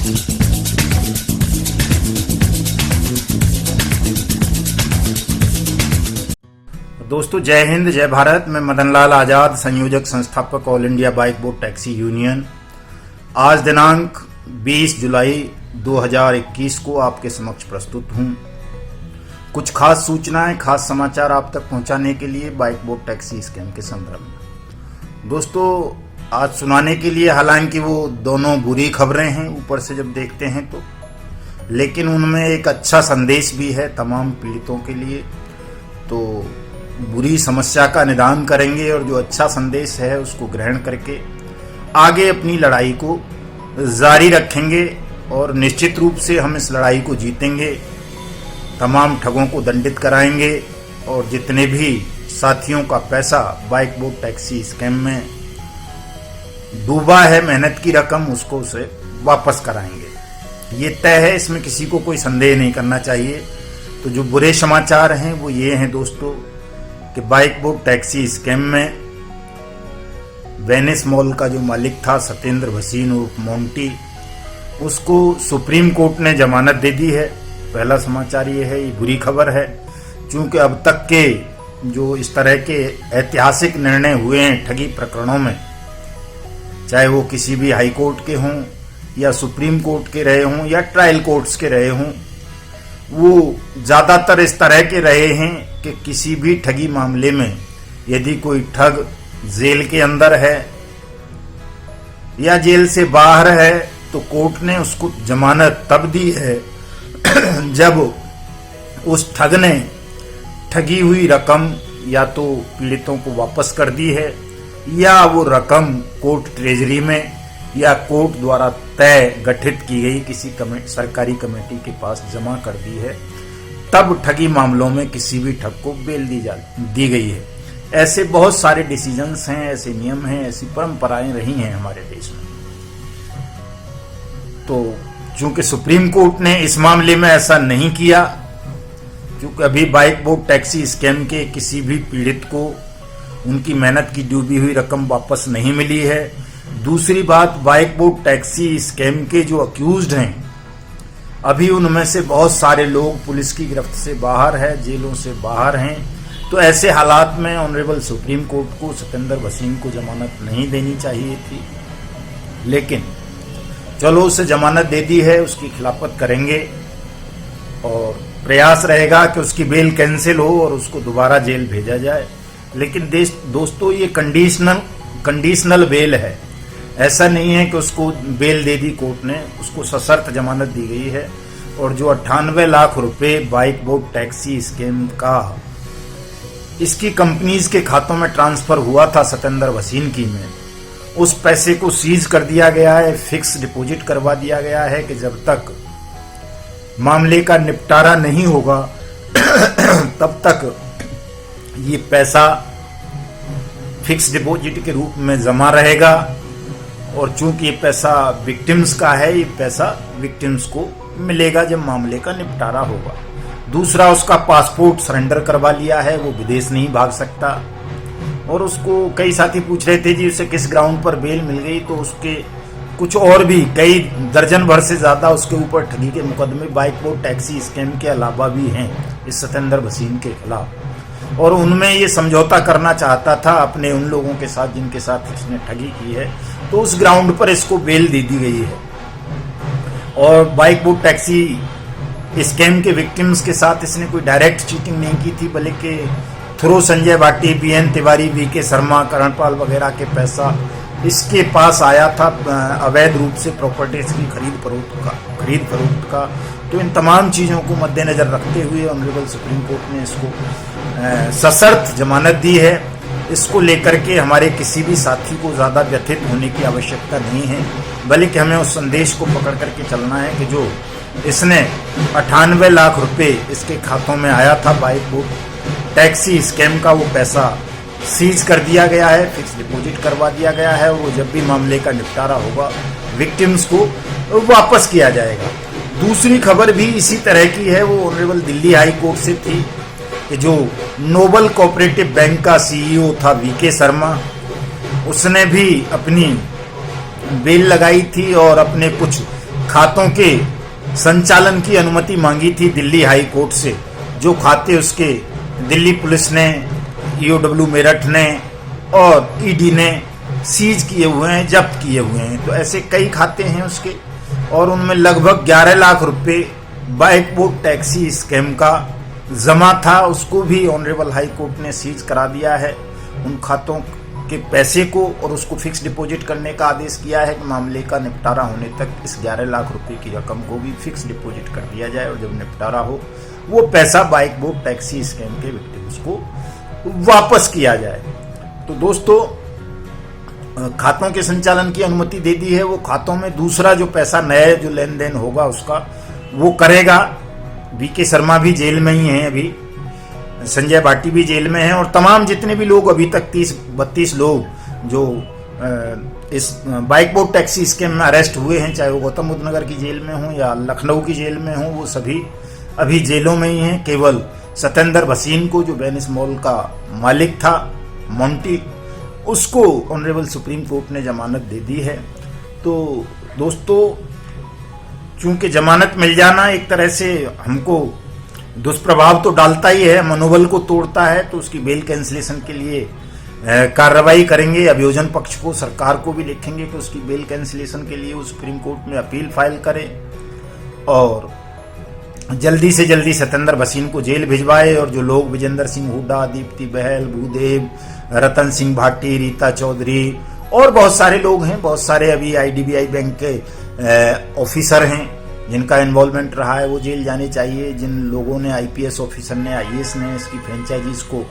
दोस्तों जय हिंद जय भारत। मैं मदन लाल आजाद, संयोजक संस्थापक all India bike board taxi union. आज दिनांक 20 जुलाई 2021 को आपके समक्ष प्रस्तुत हूं। कुछ खास सूचनाएं, खास समाचार आप तक पहुंचाने के लिए बाइक बोर्ड टैक्सी स्कैम के संदर्भ में। दोस्तों आज सुनाने के लिए, हालांकि वो दोनों बुरी खबरें हैं ऊपर से जब देखते हैं तो, लेकिन उनमें एक अच्छा संदेश भी है तमाम पीड़ितों के लिए। तो बुरी समस्या का निदान करेंगे और जो अच्छा संदेश है उसको ग्रहण करके आगे अपनी लड़ाई को जारी रखेंगे और निश्चित रूप से हम इस लड़ाई को जीतेंगे। तमाम ठगों को दंडित कराएंगे और जितने भी साथियों का पैसा बाइक बोर्ड टैक्सी स्कैम में डूबा है, मेहनत की रकम, उसको उसे वापस कराएंगे। ये तय है, इसमें किसी को कोई संदेह नहीं करना चाहिए। तो जो बुरे समाचार हैं वो ये हैं दोस्तों कि बाइक बोर्ड टैक्सी स्कैम में वेनिस मॉल का जो मालिक था सत्येंद्र भसीन उर्फ मोंटी, उसको सुप्रीम कोर्ट ने जमानत दे दी है। पहला समाचार ये है, ये बुरी खबर है, क्योंकि अब तक के जो इस तरह के ऐतिहासिक निर्णय हुए हैं ठगी प्रकरणों में, चाहे वो किसी भी हाई कोर्ट के हों या सुप्रीम कोर्ट के रहे हों या ट्रायल कोर्ट्स के रहे हों, वो ज्यादातर इस तरह के रहे हैं कि किसी भी ठगी मामले में यदि कोई ठग जेल के अंदर है या जेल से बाहर है तो कोर्ट ने उसको जमानत तब दी है जब उस ठग ने ठगी हुई रकम या तो पीड़ितों को वापस कर दी है या वो रकम कोर्ट ट्रेजरी में या कोर्ट द्वारा तय गठित की गई किसी सरकारी कमेटी के पास जमा कर दी है, तब ठगी मामलों में किसी भी ठग को बेल दी गई है। ऐसे बहुत सारे डिसीजंस हैं, ऐसे नियम हैं, ऐसी परंपराएं रही हैं हमारे देश में। तो चूंकि सुप्रीम कोर्ट ने इस मामले में ऐसा नहीं किया, क्योंकि अभी बाइक बोर्ड टैक्सी स्कैम के किसी भी पीड़ित को उनकी मेहनत की डूबी हुई रकम वापस नहीं मिली है। दूसरी बात, बाइक बोर्ड टैक्सी स्कैम के जो अक्यूज्ड हैं, अभी उनमें से बहुत सारे लोग पुलिस की गिरफ्त से बाहर है, जेलों से बाहर हैं। तो ऐसे हालात में ऑनरेबल सुप्रीम कोर्ट को सत्येंद्र भसीन को जमानत नहीं देनी चाहिए थी, लेकिन चलो उसे जमानत दे दी है, उसकी खिलाफत करेंगे और प्रयास रहेगा कि उसकी बेल कैंसिल हो और उसको दोबारा जेल भेजा जाए। लेकिन दोस्तों ये कंडीशनल बेल है, ऐसा नहीं है कि उसको बेल दे दी कोर्ट ने, उसको सशर्त जमानत दी गई है। और जो 98 लाख रुपए बाइक बोर्ड टैक्सी स्कैम का इसकी कंपनीज के खातों में ट्रांसफर हुआ था सत्येंद्र भसीन की में, उस पैसे को सीज कर दिया गया है, फिक्स डिपॉजिट करवा दिया गया है कि जब तक मामले का निपटारा नहीं होगा तब तक ये पैसा फिक्स डिपॉजिट के रूप में जमा रहेगा। और चूंकि ये पैसा विक्टिम्स का है, ये पैसा विक्टिम्स को मिलेगा जब मामले का निपटारा होगा। दूसरा, उसका पासपोर्ट सरेंडर करवा लिया है, वो विदेश नहीं भाग सकता। और उसको कई साथी पूछ रहे थे जी उसे किस ग्राउंड पर बेल मिल गई, तो उसके कुछ और भी कई दर्जन भर से ज्यादा उसके ऊपर ठगी के मुकदमे बाइक बोर्ड टैक्सी स्कैम के अलावा भी हैं इस सत्येंद्र भसीन के खिलाफ। और उनमें ये समझौता करना चाहता था अपने उन लोगों के साथ जिनके साथ इसने ठगी की है, तो उस ग्राउंड पर इसको बेल दे दी गई है। और बाइक बोर्ड टैक्सी स्कैम के विक्टिम्स के साथ इसने कोई डायरेक्ट चीटिंग नहीं की थी, बल्कि through Sanjay Bhati, BN Tiwari, VK Sharma, Karanpal वगैरह के पैसा इसके पास आया था अवैध रूप से प्रॉपर्टीज की खरीद फरोख्त का। तो इन तमाम चीज़ों को मद्देनजर रखते हुए ऑनरेबल सुप्रीम कोर्ट ने इसको सशर्त जमानत दी है। इसको लेकर के हमारे किसी भी साथी को ज़्यादा व्यथित होने की आवश्यकता नहीं है, बल्कि हमें उस संदेश को पकड़ करके चलना है कि जो इसने 98 लाख रुपए इसके खातों में आया था बाइक बोर्ड टैक्सी स्कैम का, वो पैसा सीज कर दिया गया है, फिक्स डिपॉजिट करवा दिया गया है। वो जब भी मामले का निपटारा होगा विक्टिम्स को वापस किया जाएगा। दूसरी खबर भी इसी तरह की है, वो ऑनरेबल दिल्ली हाई कोर्ट से थी कि जो नोबल कोऑपरेटिव बैंक का सीईओ था वीके शर्मा, उसने भी अपनी बेल लगाई थी और अपने कुछ खातों के संचालन की अनुमति मांगी थी दिल्ली हाई कोर्ट से, जो खाते उसके दिल्ली पुलिस ने, ईओडब्ल्यू मेरठ ने और ईडी ने सीज किए हुए हैं, जब्त किए हुए हैं। तो ऐसे कई खाते हैं उसके, और उनमें लगभग 11 लाख रुपए बाइक बोट टैक्सी स्कैम का जमा था, उसको भी ऑनरेबल हाई कोर्ट ने सीज करा दिया है, उन खातों के पैसे को, और उसको फिक्स डिपॉजिट करने का आदेश किया है कि मामले का निपटारा होने तक इस 11 लाख रुपए की रकम को भी फिक्स डिपॉजिट कर दिया जाए, और जब निपटारा हो वो पैसा बाइक बोट टैक्सी स्कैम के विक्टिम्स को वापस किया जाए। तो दोस्तों, खातों के संचालन की अनुमति दे दी है, वो खातों में दूसरा जो पैसा नया जो लेन देन होगा उसका वो करेगा। वीके शर्मा भी जेल में ही हैं अभी, संजय भाटी भी जेल में हैं, और तमाम जितने भी लोग अभी तक 30-32 लोग जो इस बाइक बोट टैक्सी स्कैम में अरेस्ट हुए हैं, चाहे वो गौतम बुद्ध नगर की जेल में हों या लखनऊ की जेल में हों, वो सभी अभी जेलों में ही हैं। केवल सतेंद्र भसीन को, जो वेनिस मॉल का मालिक था, मोंटी, उसको ऑनरेबल सुप्रीम कोर्ट ने जमानत दे दी है। तो दोस्तों, चूंकि जमानत मिल जाना एक तरह से हमको दुष्प्रभाव तो डालता ही है, मनोबल को तोड़ता है, तो उसकी बेल कैंसिलेशन के लिए कार्रवाई करेंगे। अभियोजन पक्ष को, सरकार को भी लिखेंगे कि उसकी बेल कैंसिलेशन के लिए वो सुप्रीम कोर्ट में अपील फाइल करे और जल्दी से जल्दी सतेंद्र भसीन को जेल भिजवाए, और जो लोग विजेंद्र सिंह हुड्डा, दीप्ति बहल, भूदेव, रतन सिंह भाटी, रीता चौधरी और बहुत सारे लोग हैं, बहुत सारे अभी आईडीबीआई बैंक के ऑफिसर हैं जिनका इन्वॉल्वमेंट रहा है, वो जेल जाने चाहिए। जिन लोगों ने, आईपीएस ऑफिसर ने, आईएएस ने इसकी फ्रेंचाइजीज को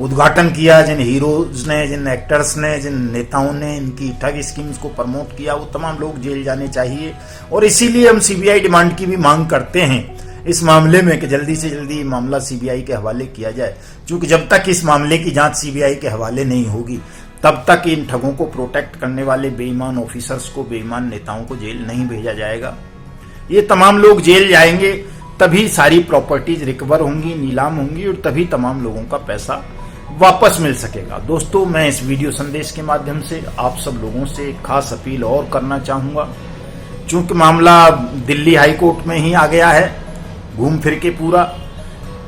उद्घाटन किया, जिन हीरोज ने, जिन एक्टर्स ने, जिन नेताओं ने इनकी ठग स्कीम्स को प्रमोट किया, वो तमाम लोग जेल जाने चाहिए। और इसीलिए हम सीबीआई डिमांड की भी मांग करते हैं इस मामले में कि जल्दी से जल्दी मामला सीबीआई के हवाले किया जाए, क्योंकि जब तक इस मामले की जांच सीबीआई के हवाले नहीं होगी तब तक इन ठगों को प्रोटेक्ट करने वाले बेईमान ऑफिसर्स को, बेईमान नेताओं को जेल नहीं भेजा जाएगा। ये तमाम लोग जेल जाएंगे तभी सारी प्रॉपर्टीज रिकवर होंगी, नीलाम होंगी, और तभी तमाम लोगों का पैसा वापस मिल सकेगा। दोस्तों, मैं इस वीडियो संदेश के माध्यम से आप सब लोगों से एक खास अपील और करना चाहूंगा। चूंकि मामला दिल्ली हाई कोर्ट में ही आ गया है घूम फिर के पूरा,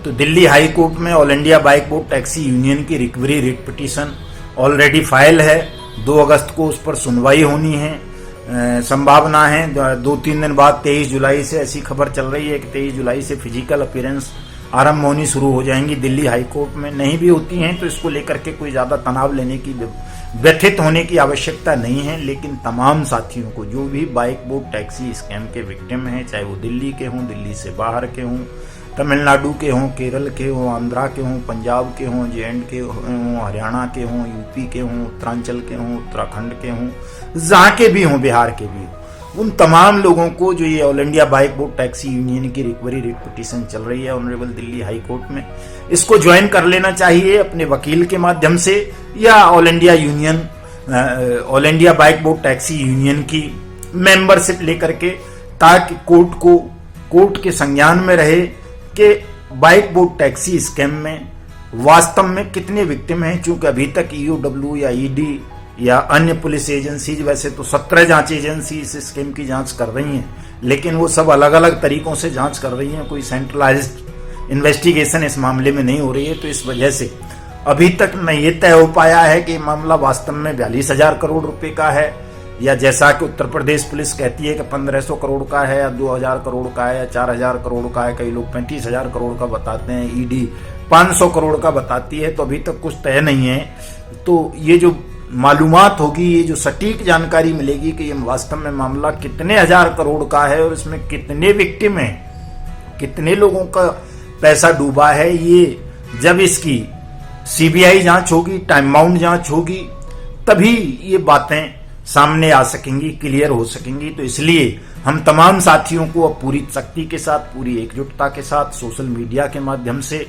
तो दिल्ली हाई कोर्ट में all India bike boat taxi union की recovery writ petition already file है। 2 अगस्त को उस पर सुनवाई होनी है, संभावना है 2-3 दिन बाद 23 जुलाई से ऐसी खबर चल रही है कि 23 जुलाई से फिजिकल अपीयरेंस आरंभ होनी शुरू हो जाएंगी दिल्ली हाई कोर्ट में। नहीं भी होती हैं तो इसको लेकर के कोई ज्यादा तनाव लेने की, व्यथित होने की आवश्यकता नहीं है। लेकिन तमाम साथियों को, जो भी बाइक बोट टैक्सी स्कैम के विक्टिम हैं, चाहे वो दिल्ली के हों, दिल्ली से बाहर के हों, तमिलनाडु के हों, केरल के हों, आंध्रा के हों, पंजाब के हों, JND के हों, हरियाणा के हों, यूपी के हों, उत्तरांचल के हों, उत्तराखंड के हों, जहाँ के भी हों, बिहार के भी, उन तमाम लोगों को जो ये all India bike boat taxi union की रिकवरी रिट पिटीशन चल रही है ऑनरेबल दिल्ली हाई कोर्ट में, इसको ज्वाइन कर लेना चाहिए अपने वकील के माध्यम से, या all India bike boat taxi union की मेंबरशिप लेकर के, ताकि कोर्ट के संज्ञान में रहे कि बाइक बोट टैक्सी स्कैम में वास्तव में कितने विक्टिम हैं। चूंकि अभी तक ईओडब्ल्यू या ईडी या अन्य पुलिस एजेंसीज, वैसे तो 17 जांच एजेंसी इस स्कीम की जांच कर रही हैं, लेकिन वो सब अलग अलग तरीकों से जांच कर रही हैं, कोई सेंट्रलाइज्ड इन्वेस्टिगेशन इस मामले में नहीं हो रही है। तो इस वजह से अभी तक न ये तय हो पाया है कि मामला वास्तव में 42,000 करोड़ रुपए का है, या जैसा कि उत्तर प्रदेश पुलिस कहती है कि 1500 करोड़ का है, या 2000 करोड़ का है, या 4000 करोड़ का है, कई लोग 35,000 करोड़ का बताते हैं, ईडी 500 करोड़ का बताती है। तो अभी तक कुछ तय नहीं है। तो ये जो मालूमात होगी, ये जो सटीक जानकारी मिलेगी कि ये वास्तव में मामला कितने हजार करोड़ का है और इसमें कितने विक्टिम हैं, कितने लोगों का पैसा डूबा है, ये जब इसकी सीबीआई जांच होगी, टाइम बाउंड जांच होगी, तभी ये बातें सामने आ सकेंगी, क्लियर हो सकेंगी। तो इसलिए हम तमाम साथियों को अब पूरी शक्ति के साथ, पूरी एकजुटता के साथ सोशल मीडिया के माध्यम से,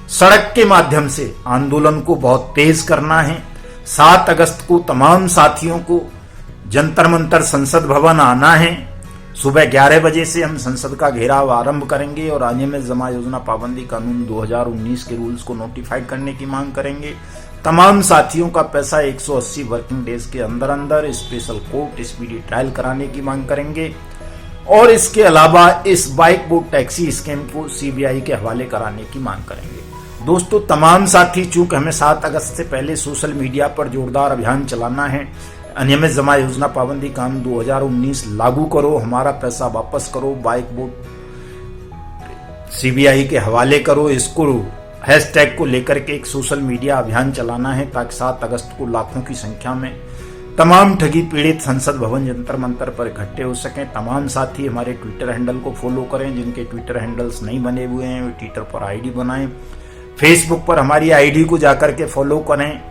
सड़क के माध्यम से आंदोलन को बहुत तेज करना है। 7 अगस्त को तमाम साथियों को जंतर मंतर संसद भवन आना है। सुबह 11 बजे से हम संसद का घेराव आरंभ करेंगे और अनियमित जमा योजना पाबंदी कानून 2019 के रूल्स को नोटिफाइड करने की मांग करेंगे। तमाम साथियों का पैसा 180 वर्किंग डेज के अंदर अंदर स्पेशल कोर्ट स्पीडी ट्रायल कराने की मांग करेंगे। और इसके अलावा इस बाइक बोट टैक्सी स्कैम को सीबीआई के हवाले कराने की मांग करेंगे। दोस्तों, तमाम साथी, चूंकि हमें 7 अगस्त से पहले सोशल मीडिया पर जोरदार अभियान चलाना है, अनियमित जमा योजना पाबंदी कानून 2019 लागू करो, हमारा पैसा वापस करो, बाइक बोट सीबीआई के हवाले करो, इसको हैशटैग को लेकर के एक सोशल मीडिया अभियान चलाना है ताकि 7 अगस्त को लाखों की संख्या में तमाम ठगी पीड़ित संसद भवन जंतर मंतर पर इकट्ठे हो सकें। तमाम साथी हमारे ट्विटर हैंडल को फॉलो करें, जिनके ट्विटर हैंडल्स नहीं बने हुए हैं वे ट्विटर पर आईडी बनाएं, फेसबुक पर हमारी आईडी को जाकर के फॉलो करें,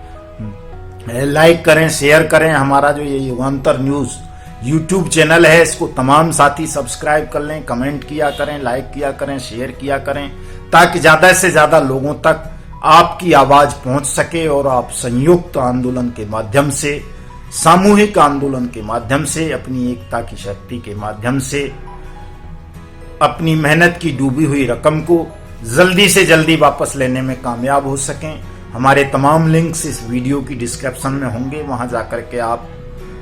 लाइक करें, शेयर करें। हमारा जो ये युगांतर न्यूज यूट्यूब चैनल है, इसको तमाम साथी सब्सक्राइब कर लें, कमेंट किया करें, लाइक किया करें, शेयर किया करें, ताकि ज्यादा से ज्यादा लोगों तक आपकी आवाज पहुंच सके और आप संयुक्त आंदोलन के माध्यम से, सामूहिक आंदोलन के माध्यम से, अपनी एकता की शक्ति के माध्यम से अपनी मेहनत की डूबी हुई रकम को जल्दी से जल्दी वापस लेने में कामयाब हो सकें। हमारे तमाम लिंक्स इस वीडियो की डिस्क्रिप्शन में होंगे, वहां जाकर के आप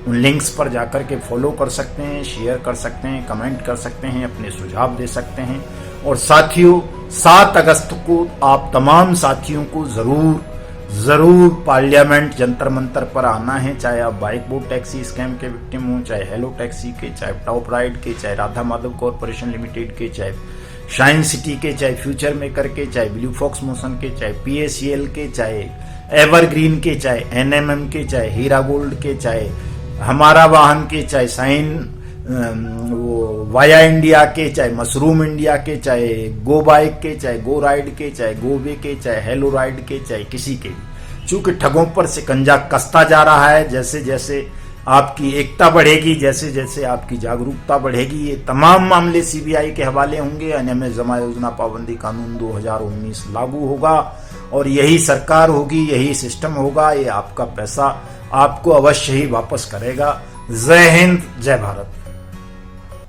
उन लिंक्स पर जाकर के फॉलो कर सकते हैं, शेयर कर सकते हैं, कमेंट कर सकते हैं, अपने सुझाव दे सकते हैं। और साथियों, 7 अगस्त को आप तमाम साथियों को जरूर पार्लियामेंट जंतर मंतर पर आना है, चाहे आप बाइक बोट टैक्सी स्कैम के विक्टिम हो, चाहे हेलो टैक्सी के, चाहे टॉप राइड के, चाहे राधा माधव कॉर्पोरेशन लिमिटेड के, चाहे शाइन सिटी के, चाहे फ्यूचर मेकर के, चाहे ब्लू फॉक्स मोशन के, चाहे पीएसीएल के, चाहे एवरग्रीन के, चाहे एनएमएम के, चाहे हीरा गोल्ड के, चाहे हमारा वाहन के, चाहे साइन वाया इंडिया के, चाहे मशरूम इंडिया के, चाहे गो बाइक के, चाहे गो राइड के, चाहे गोवे के, चाहे हेलो राइड के, चाहे किसी के भी। चूंकि ठगों पर शिकंजा कसता जा रहा है, जैसे जैसे आपकी एकता बढ़ेगी, जैसे जैसे आपकी जागरूकता बढ़ेगी, ये तमाम मामले सीबीआई के हवाले होंगे। अनियमित जमा योजना पाबंदी कानून 2019 लागू होगा और यही सरकार होगी, यही सिस्टम होगा, ये आपका पैसा आपको अवश्य ही वापस करेगा। जय हिंद, जय भारत।